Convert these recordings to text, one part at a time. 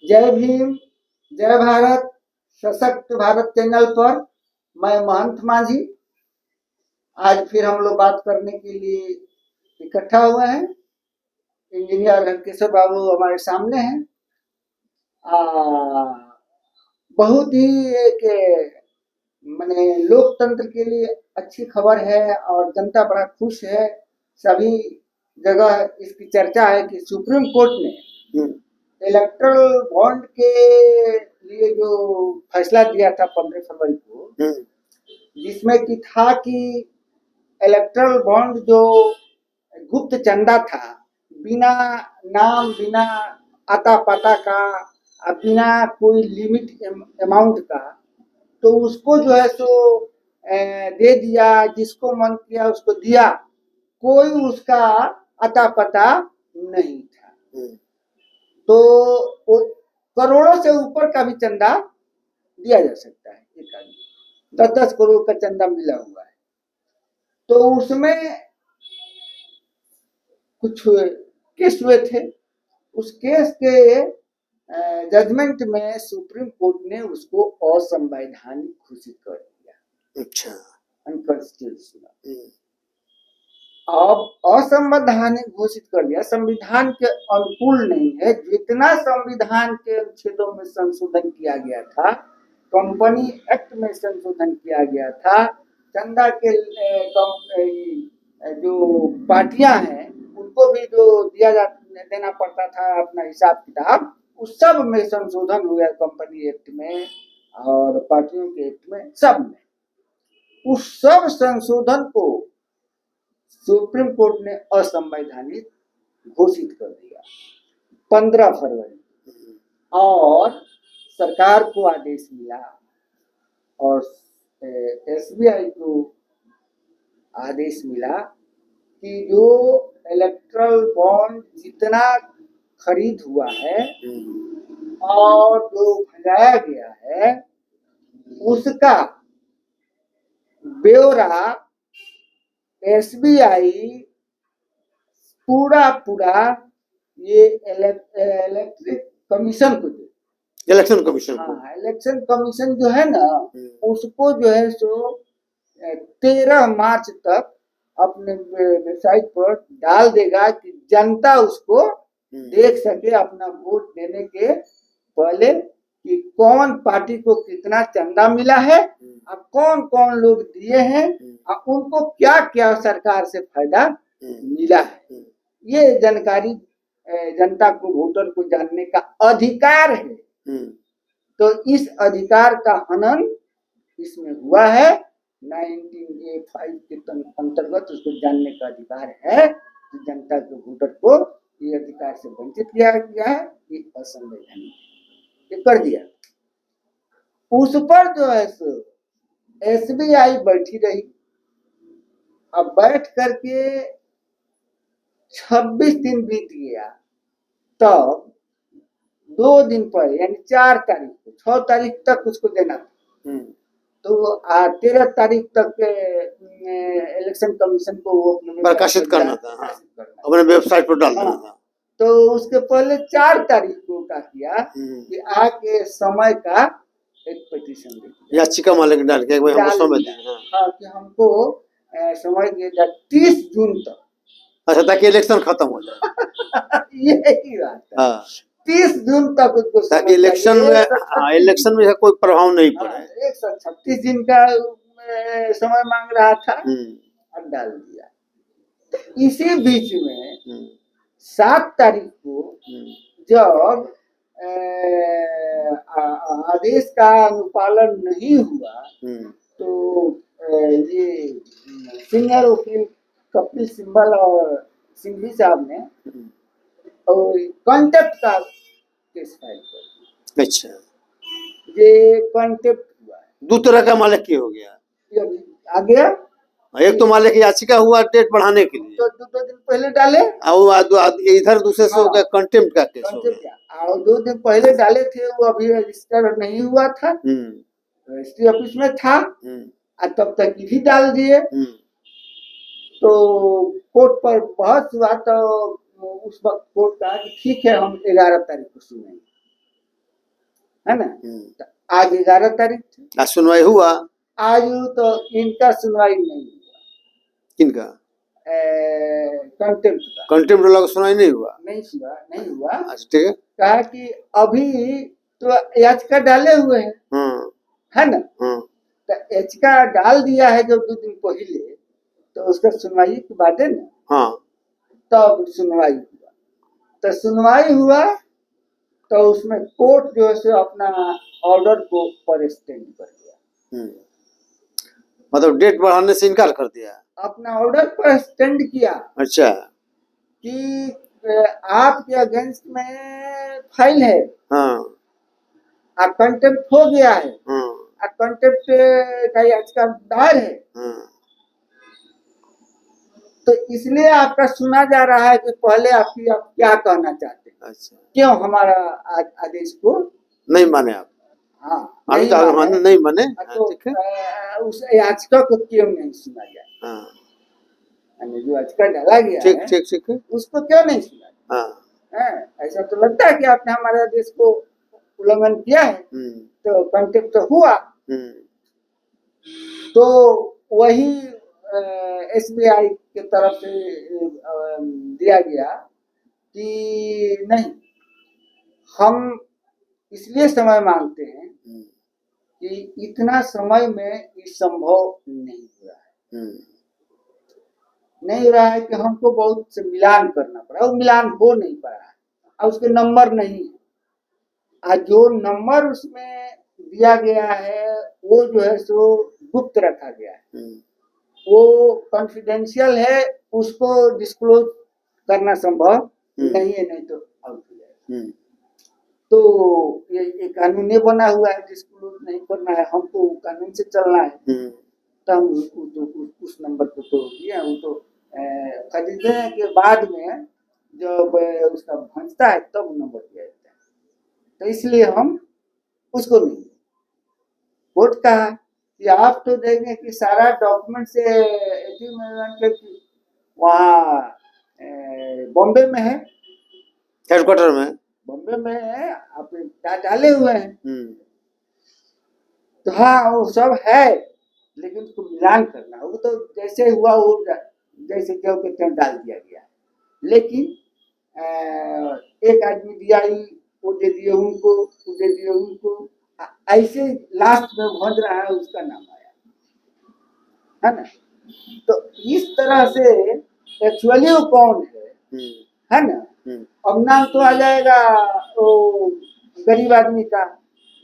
जय भीम, जय भारत, सशक्त भारत चैनल पर मैं महंत माझी। आज फिर हम लोग बात करने के लिए इकट्ठा हुए हैं। इंजीनियर लंकेश्वर बाबू हमारे सामने हैं। बहुत ही एक माने लोकतंत्र के लिए अच्छी खबर है और जनता बड़ा खुश है। सभी जगह इसकी चर्चा है कि सुप्रीम कोर्ट ने इलेक्ट्रल बॉन्ड के लिए जो फैसला दिया था 15 फरवरी को, जिसमें कि था कि इलेक्ट्रल बॉन्ड जो गुप्त चंदा था, बिना नाम, बिना आता पता का, बिना कोई लिमिट अमाउंट का, तो उसको जो है सो दे दिया, जिसको मन किया उसको दिया, कोई उसका अता पता नहीं था। तो करोड़ों से ऊपर का भी चंदा दिया जा सकता है। एक आदमी 10-10 करोड़ का चंदा मिला हुआ है। तो उसमें कुछ केस हुए थे। उस केस के जजमेंट में सुप्रीम कोर्ट ने उसको असंवैधानिक घोषित कर दिया। अच्छा, अनकॉन्स्टिट्यूशनल। अब असंवैधानिक घोषित कर दिया, संविधान के अनुकूल नहीं है। जितना संविधान के अनुच्छेदों में संशोधन किया गया था, कंपनी एक्ट में संशोधन किया गया था, चंदा के जो पार्टियां हैं उनको भी जो देना पड़ता था अपना हिसाब किताब, उस सब में संशोधन हुआ, कंपनी एक्ट में और पार्टियों के एक्ट में, सब में। उस सब संशोधन को सुप्रीम कोर्ट ने असंवैधानिक घोषित कर दिया 15 फरवरी। और सरकार को आदेश मिला और एसबीआई को आदेश मिला कि जो इलेक्ट्रल बॉन्ड जितना खरीद हुआ है और जो भजाया गया है, उसका ब्यौरा एसबीआई पूरा ये इलेक्ट्रिक कमीशन को दे। इलेक्शन कमीशन को, इलेक्शन कमीशन जो है ना, उसको जो है सो 13 मार्च तक अपने वेबसाइट पर डाल देगा कि जनता उसको देख सके अपना वोट देने के पहले कि कौन पार्टी को कितना चंदा मिला है और कौन कौन लोग दिए हैं और उनको क्या क्या सरकार से फायदा मिला है। ये जानकारी जनता को, वोटर को जानने का अधिकार है। तो इस अधिकार का हनन इसमें हुआ है। 19A5 के अंतर्गत उसको जानने का अधिकार है। तो जनता के, वोटर को ये अधिकार से वंचित किया गया है, ये असंवैधानिक ये कर दिया। उस पर जो है सो एसबीआई बैठी रही। अब बैठ करके 26 दिन बीत गया, तब 2 दिन पहले यानी 4 तारीख को, 6 तारीख तक उसको देना था। तो 13 तारीख तक इलेक्शन कमीशन को वो प्रकाशित करना था, अपने वेबसाइट पर डालना था। तो उसके पहले 4 तारीख को क्या किया कि आके समय का एक पिटीशन दे, याचिका मालिक डाल के हमको समय दें। हाँ, कि हमको समय दिया 30 जून तक। अच्छा, ताकि इलेक्शन खत्म हो जाए। यही बात है। हाँ, 30 जून तक उसको, ताकि इलेक्शन में कोई प्रभाव नहीं पड़े। 136 दिन का समय मांग रहा था और डाल दिया। इसी बीच में 7 तारीख को जब आदेश का अनुपालन नहीं हुआ, तो ये सीनियर वकील कपिल सिब्बल और सिंघवी साहब ने कंटेप्ट का केस फाइल कर। अच्छा, ये कंटेप्ट हुआ है। 2 तरह का मालिक की हो गया आ गया। एक तो मालिक याचिका हुआ डेट बढ़ाने के लिए, तो 2 दिन पहले डाले, और इधर दूसरे से हो गया कंटेम्प्ट का केस हो गया। और 2 दिन पहले डाले थे, वो अभी रजिस्टर नहीं हुआ था, रजिस्ट्री ऑफिस में था, और तब तक भी डाल दिए। तो कोर्ट पर बहस हुआ, तो उस वक्त कोर्ट कहा कि ठीक है, हम 11 तारीख को सुनेंगे। है ना। तो आज 11 तारीख थी, आज सुनवाई हुआ आज तो इनका सुनवाई नहीं हुआ, किनका? कंटेम्प्ट का कंटेम्प्ट वाला का सुनवाई नहीं हुआ। नहीं हुआ। अच्छा ठीक है। कहा कि अभी तो याचिका डाले हुए हैं, हाँ है ना। हाँ तो याचिका डाल दिया है जब 2 दिन पहले, तो उसका सुनवाई के बाद है ना, हाँ तब सुनवाई हुआ। तो सुनवाई हुआ तो उसमें कोर्ट जो है सो अपना ऑर्डर को पर स्टैंड कर दिया, मतलब डेट बढ़ाने से इनकार कर दिया। अपना ऑर्डर पर स्टैंड किया अच्छा कि आपके अगेंस्ट में फाइल है, हाँ कंटेम्प्ट हो गया है, हाँ कंटेम्प्ट का याचिका दायर है, हाँ तो इसलिए आपका सुना जा रहा है कि पहले आप क्या कहना चाहते हैं, अच्छा क्यों हमारा आदेश को नहीं माने आप। हाँ अभी नहीं तक माने, नहीं माने। तो ठीक है। उस याचिका को क्यों नहीं सुना जाए, हाँ यानी जो याचिका डाला गया ठीक है ठीक ठीक है। उसको क्यों नहीं सुना जाए। हाँ ऐसा तो लगता है कि आपने हमारे आदेश को उल्लंघन किया है, तो कंटेम्प्ट तो हुआ। तो वही एसबीआई के तरफ से दिया गया कि नहीं, हम इसलिए समय मांगते हैं कि इतना समय में ये संभव नहीं हो रहा है, नहीं हो रहा है कि हमको बहुत से मिलान करना पड़ा, और मिलान हो नहीं पा रहा है, और उसके नंबर नहीं है, और जो नंबर उसमें दिया गया है वो जो है सो गुप्त रखा गया है, वो कॉन्फिडेंशियल है, उसको डिस्क्लोज करना संभव नहीं है, नहीं तो आउट हो जाएगा। तो ये कानून ये बना हुआ है, डिस्क्लोज नहीं करना है, हमको कानून से चलना है, तो हम उस नंबर को तो दिया, वो तो खरीदने के बाद में जब उसका भंजता है तब नंबर दिया जाता है, तो इसलिए हम उसको नहीं। कोर्ट कहा कि आप तो देंगे कि सारा डॉक्यूमेंट से वहाँ बॉम्बे में है, हेडक्वार्टर में बॉम्बे में है, आप डाले हुए हैं, तो हाँ वो सब है, लेकिन उसको मिलान करना, वो तो जैसे हुआ वो जैसे क्यों के क्यों डाल दिया गया, लेकिन एक आदमी दिया ही वो दे दिए उनको, वो दे दिए उनको, ऐसे लास्ट में भंज रहा है, उसका नाम आया, है ना। तो इस तरह से एक्चुअली वो कौन है ना। अब नाम तो आ जाएगा वो गरीब आदमी का,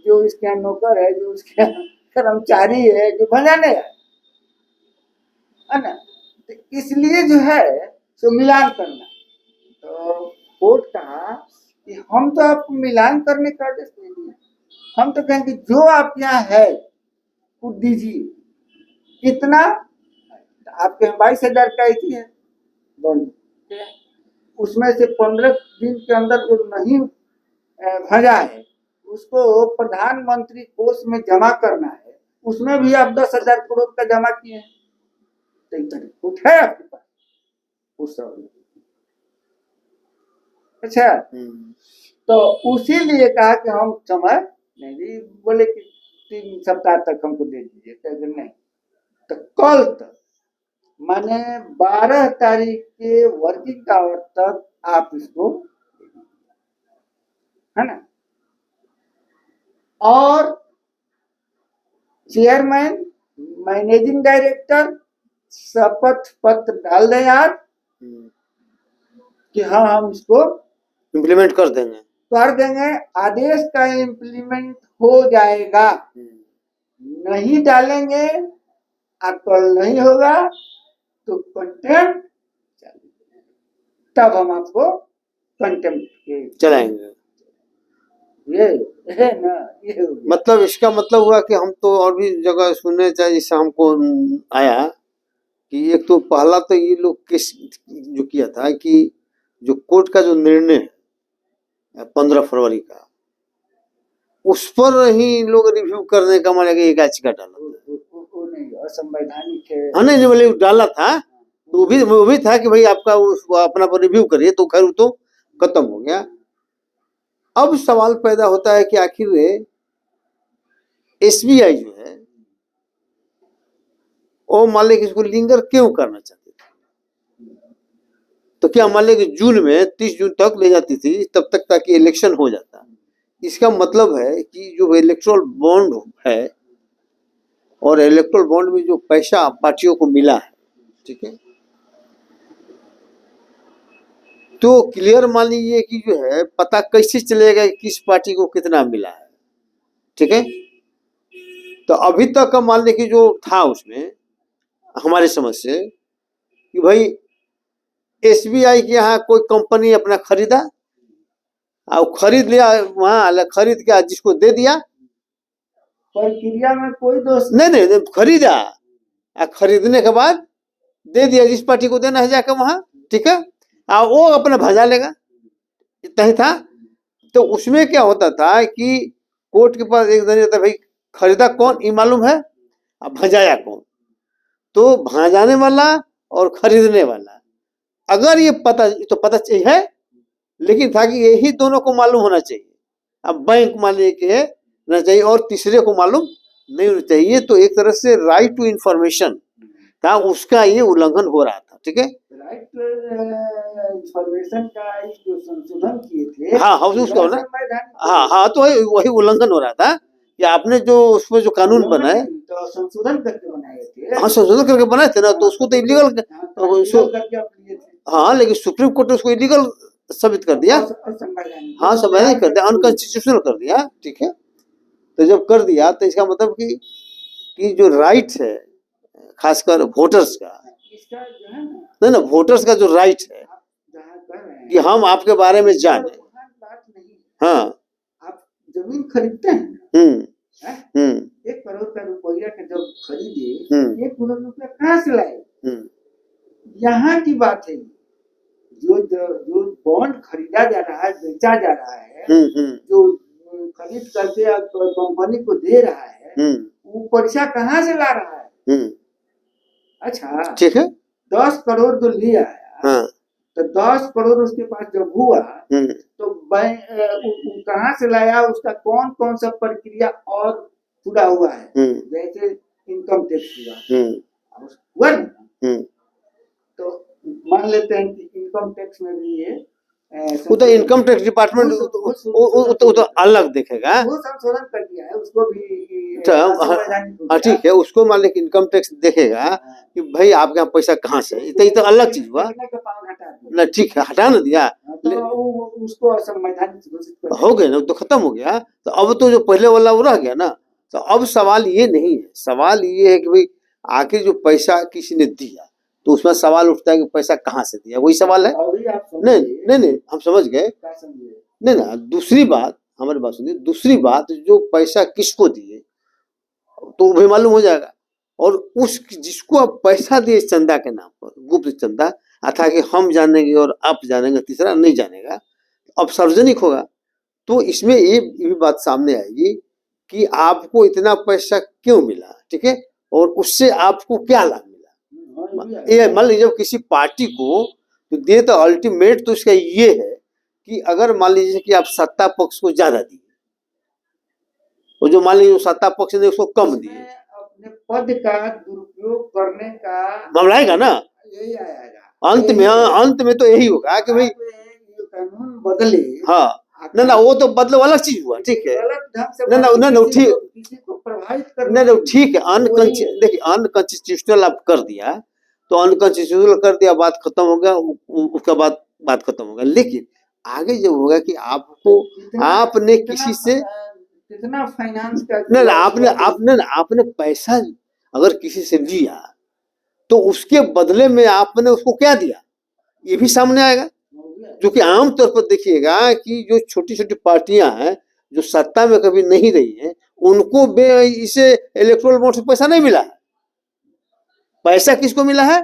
जो इसके यहाँ नौकर है, जो उसके कर्मचारी है, जो भंजाने है ना। तो इसलिए जो है सो मिलान करना, तो कोर्ट कहा कि हम तो आपको मिलान करने का आदेश नहीं दिए, हम तो कहेंगे जो आप यहाँ है वो दीजिए, कितना आपके 22,000 का ही है बॉन्ड, उसमें से 15 दिन के अंदर जो नहीं भजा है उसको प्रधानमंत्री कोष में जमा करना है, उसमें भी आप 10,000 करोड़ का जमा किए हैं, तो इतना है आपके पास उस समय। अच्छा, तो उसी लिए कहा कि हम समय नहीं दी, बोले कि 3 सप्ताह तक हमको दे दीजिए, कहते नहीं, तो कल तक माने 12 तारीख के वर्किंग आवर तक आप इसको, है ना। और चेयरमैन, मैनेजिंग डायरेक्टर शपथ पत्र डाल दें यार कि हाँ हम इसको इम्प्लीमेंट कर देंगे, आदेश का इम्प्लीमेंट हो जाएगा, नहीं डालेंगे और कल नहीं होगा तो कंटेम्प्ट, तब हम आपको कंटेम्प्ट के चलाएंगे। ये है ना, ये मतलब इसका मतलब हुआ कि हम तो और भी जगह सुनने चाहिए, जिससे हमको आया कि एक तो पहला तो ये लोग केस जो किया था कि जो कोर्ट का जो निर्णय है 15 फरवरी का, उस पर ही लोग रिव्यू करने का माने एक याचिका डाला, वो नहीं असंवैधानिक है। हाँ नहीं बोले डाला था, तो वो भी था कि भाई आपका अपना पर रिव्यू करिए, तो खैर तो खत्म हो गया। अब सवाल पैदा होता है कि आखिर एसबीआई जो है वो मान लीजिए इसको लिंगर क्यों करना चाहते थे? तो क्या मान लीजिए कि जून में 30 जून तक ले जाती थी तब तक ताकि इलेक्शन हो जाता। इसका मतलब है कि जो इलेक्टोरल बॉन्ड है और इलेक्टोरल बॉन्ड में जो पैसा पार्टियों को मिला है, ठीक है, तो क्लियर मान लीजिए कि जो है पता कैसे चलेगा कि किस पार्टी को कितना मिला है, ठीक है। तो अभी तक का मान लीजिए कि जो था उसमें हमारे समझ से कि भाई एसबीआई के यहाँ कोई कंपनी अपना खरीदा और खरीद लिया, वहां खरीद के जिसको दे दिया, प्रक्रिया में कोई दोष नहीं खरीदा और खरीदने के बाद दे दिया जिस पार्टी को देना है जाकर वहां, ठीक है, और वो अपना भजा लेगा, इतना ही था। तो उसमें क्या होता था कि कोर्ट के पास एक दिन भाई खरीदा कौन ये मालूम है, अब भजाया कौन, तो भजाने वाला और खरीदने वाला अगर ये पता तो पता चाहिए है, लेकिन था कि यही दोनों को मालूम होना चाहिए। अब बैंक मान लीजिए होना चाहिए और तीसरे को मालूम नहीं होना चाहिए, तो एक तरह से राइट टू इंफॉर्मेशन था, उसका ये उल्लंघन हो रहा था, ठीक है। राइट इंफॉर्मेशन का जो संशोधन किए थे, हाँ उसका ना, हाँ तो वही उल्लंघन हो रहा था कि आपने जो उसमें जो कानून बनाए तो संशोधन करके बनाए थे, हाँ संशोधन करके बनाए थे ना, तो उसको तो इलीगल करके आप लिए थे। हाँ, लेकिन सुप्रीम कोर्ट ने उसको इलीगल साबित कर दिया, हाँ संवैधानिक कर दिया, अनकॉन्स्टिट्यूशनल कर दिया, ठीक है। तो जब कर दिया तो इसका मतलब कि जो राइट है खासकर वोटर्स का, इसका जो है नहीं ना वोटर्स का जो राइट है कि हम आपके बारे में जाने, बात नहीं, हाँ आप जमीन खरीदते हैं, 1 करोड़ का रुपया का जब खरीदे, 1 करोड़ रुपया कहाँ से लाए, यहाँ की बात है। जो बॉन्ड खरीदा जा रहा है, बेचा जा रहा है, जो खरीद करके कंपनी को दे रहा है, वो पैसा कहाँ से ला रहा है। अच्छा ठीक है, 10 करोड़ जो ले आया, तो 10 करोड़ उसके पास जब हुआ तो बैंक कहाँ से लाया, उसका कौन कौन सा प्रक्रिया और पूरा हुआ है, जैसे इनकम टैक्स हुआ ना, तो मान लेते हैं कि इनकम टैक्स में भी ये वो तो इनकम टैक्स डिपार्टमेंट वो तो अलग देखेगा, वो संशोधन कर दिया है, उसको भी हाँ ठीक है, उसको मान लीजिए इनकम टैक्स देखेगा कि भाई आपके यहाँ पैसा कहाँ से, ये तो अलग चीज हुआ ना, ठीक है हटा ना दिया, तो उसको असंवैधानिक घोषित हो गया ना, तो खत्म हो गया। तो अब तो जो पहले वाला वो रह गया ना, तो अब सवाल ये नहीं है, सवाल ये है कि भाई आखिर जो पैसा किसी ने दिया तो उसमें सवाल उठता है कि पैसा कहाँ से दिया, वही सवाल है। नहीं हम समझ गए, नहीं ना दूसरी बात हमारी बात सुनिए, दूसरी बात जो पैसा किसको दिए तो भी मालूम हो जाएगा, और उस जिसको आप पैसा दिए चंदा के नाम पर, गुप्त चंदा, अथा कि हम जानेंगे और आप जानेंगे, तीसरा नहीं जानेगा, अब सार्वजनिक होगा, तो इसमें ये भी बात सामने आएगी कि आपको इतना पैसा क्यों मिला, ठीक है, और उससे आपको क्या लाभ मिला। ये मान लीजिए जब किसी पार्टी को तो दे, तो अल्टीमेट तो इसका ये है कि अगर मान लीजिए कि आप सत्ता पक्ष को ज्यादा दिए और जो मान लीजिए सत्ता पक्ष ने उसको कम दिए, अपने पद का दुरुपयोग करने का मामला आएगा ना, यही आएगा अंत में तो यही होगा कि भाई कानून बदले, हाँ ना वो तो बदलो अलग चीज हुआ, ठीक है, ना ठीक, किसी को प्रभावित करना, ना ठीक है, देखिए अनकॉन्स्टिट्यूशनल आप कर दिया तो अनकॉन्स्टिट्यूशनल कर दिया, बात खत्म हो गया, उसका बात खत्म हो गया। लेकिन आगे जब होगा कि आपने किसी से कितना फाइनेंस का, ना आपने पैसा अगर किसी से लिया तो उसके बदले में आपने उसको क्या दिया, ये भी सामने आएगा। जो कि आमतौर पर देखिएगा कि जो छोटी छोटी पार्टियां हैं जो सत्ता में कभी नहीं रही हैं, उनको इसे इलेक्टोरल बॉन्ड से पैसा नहीं मिला है। पैसा किसको मिला है,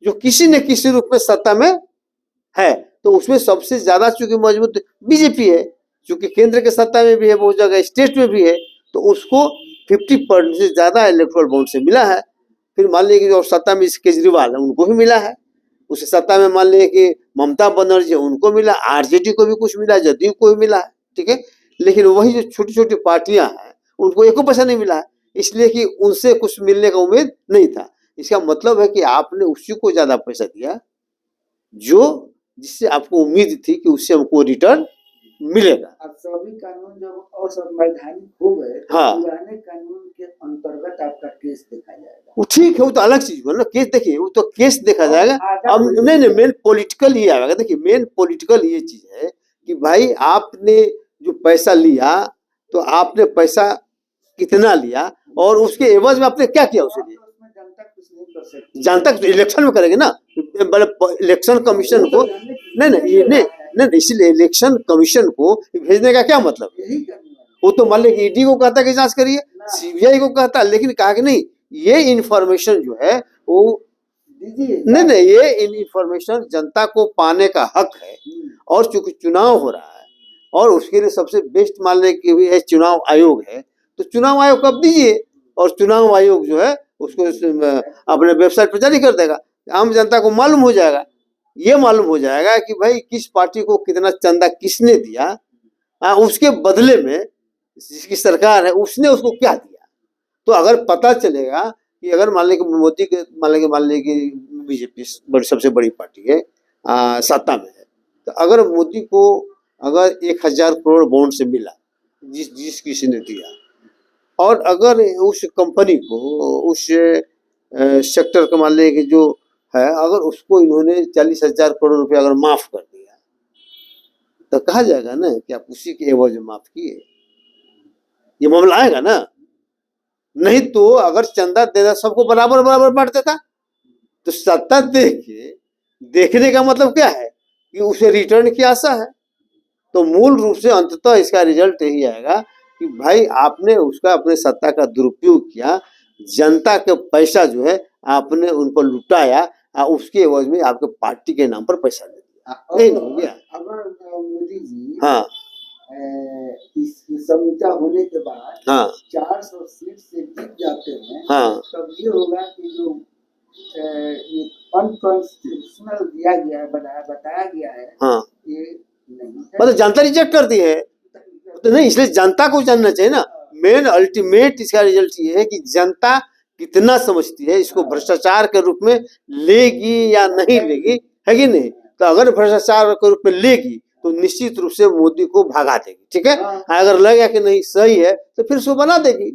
जो किसी न किसी रूप में सत्ता में है, तो उसमें सबसे ज्यादा चूंकि मजबूत बीजेपी है, चूंकि केंद्र के सत्ता में भी है, बहुत जगह स्टेट में भी है, तो उसको 50% से ज्यादा इलेक्टोरल बॉन्ड से मिला है। फिर मान लीजिए जो सत्ता में केजरीवाल है उनको भी मिला है, उस सत्ता में मान लीजिए कि ममता बनर्जी उनको मिला, आरजेडी को भी कुछ मिला, जदयू को भी मिला है, ठीक है। लेकिन वही जो छोटी छोटी पार्टियां हैं उनको एको पैसा नहीं मिला है, इसलिए कि उनसे कुछ मिलने का उम्मीद नहीं था। इसका मतलब है कि आपने उसी को ज्यादा पैसा दिया जो जिससे आपको उम्मीद थी कि उससे हमको रिटर्न मिलेगा। अब सभी कानून जब असंवैधानिक हो गए तो हाँ। पुराने कानून के अंतर्गत आपका केस देखा जाएगा। वो ठीक है, वो तो अलग चीज हुआ ना, केस देखिए, वो तो केस देखा जाएगा। अब नहीं, मेन पॉलिटिकल ये आएगा। देखिए मेन पॉलिटिकल ये चीज है कि भाई आपने जो पैसा लिया तो आपने पैसा कितना लिया और उसके एवज में आपने क्या किया उसे लिए। उसमें जनता कुछ नहीं कर सकती। जनता इलेक्शन में करेंगे ना, इलेक्शन कमीशन को नहीं, इसलिए इलेक्शन कमीशन को भेजने का क्या मतलब है। यही करने वाला। वो तो मान लीजिए ईडी को कहता है कि जांच करिए, सीबीआई को कहता है, लेकिन कहा कि नहीं ये इंफॉर्मेशन जो है वो दीजिए। नहीं, ये इंफॉर्मेशन जनता को पाने का हक है। और चूंकि चुनाव हो रहा है और उसके लिए सबसे बेस्ट मान लें कि भी है चुनाव आयोग है, तो चुनाव आयोग कब दीजिए और चुनाव आयोग जो है उसको अपने वेबसाइट पर जारी कर देगा। आम जनता को मालूम हो जाएगा, ये मालूम हो जाएगा कि भाई किस पार्टी को कितना चंदा किसने दिया, उसके बदले में जिसकी सरकार है उसने उसको क्या दिया। तो अगर पता चलेगा कि अगर मान लें कि मोदी के मान लें कि बीजेपी सबसे बड़ी पार्टी है, सत्ता में है, तो अगर मोदी को अगर 1000 करोड़ बॉन्ड से मिला जिस किसी ने दिया, और अगर उस कंपनी को उस सेक्टर का मान लें कि जो है अगर उसको इन्होंने 40,000 करोड़ रुपया अगर माफ कर दिया तो कहा जाएगा ना कि आप उसी के एवज में माफ किए, ये मामला आएगा ना। नहीं तो अगर चंदा देना सबको बराबर बराबर बांट देता तो सत्ता देखने का मतलब क्या है कि उसे रिटर्न की आशा है। तो मूल रूप से अंततः इसका रिजल्ट यही आएगा कि भाई आपने उसका अपने सत्ता का दुरुपयोग किया, जनता का पैसा जो है आपने उन पर लुटाया, उसके एवज में आपके पार्टी के नाम पर पैसा दे दिया, यही हो गया। अगर मोदी जी हाँ इस समीक्षा होने के बाद हाँ 400 सीट से जीत जाते हैं, हाँ तब ये होगा कि जो ये अनकॉन्स्टिट्यूशनल दिया गया है, बताया गया है, हाँ, ये नहीं है। मतलब जनता रिजेक्ट करती है तो नहीं, इसलिए जनता को जानना चाहिए ना। मेन अल्टीमेट इसका रिजल्ट ये है कि जनता कितना समझती है इसको भ्रष्टाचार के रूप में लेगी या नहीं लेगी, है कि नहीं। तो अगर भ्रष्टाचार के रूप में लेगी तो निश्चित रूप से मोदी को भगा देगी, ठीक है। अगर लगेगा कि नहीं सही है तो फिर उसको बना देगी।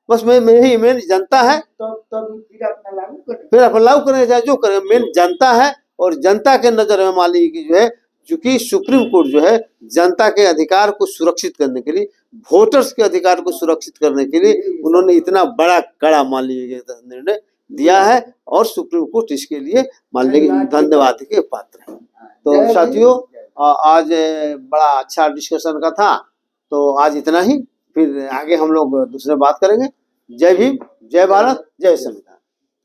बस मेन जनता है, तब फिर अपना लागू करें, फिर अपना लागू करें चाहे जो करें, मेन जनता है। और जनता के नजर में मान लीजिए कि जो है चूंकि सुप्रीम कोर्ट जो है जनता के अधिकार को सुरक्षित करने के लिए, वोटर्स के अधिकार को सुरक्षित करने के लिए उन्होंने इतना बड़ा कड़ा मान लीजिए निर्णय दिया है और सुप्रीम कोर्ट इसके लिए मान लीजिए धन्यवाद के पात्र है। तो साथियों आज बड़ा अच्छा डिस्कशन का था, तो आज इतना ही, फिर आगे हम लोग दूसरे बात करेंगे। जय भीम, जय भारत, जय संविधान।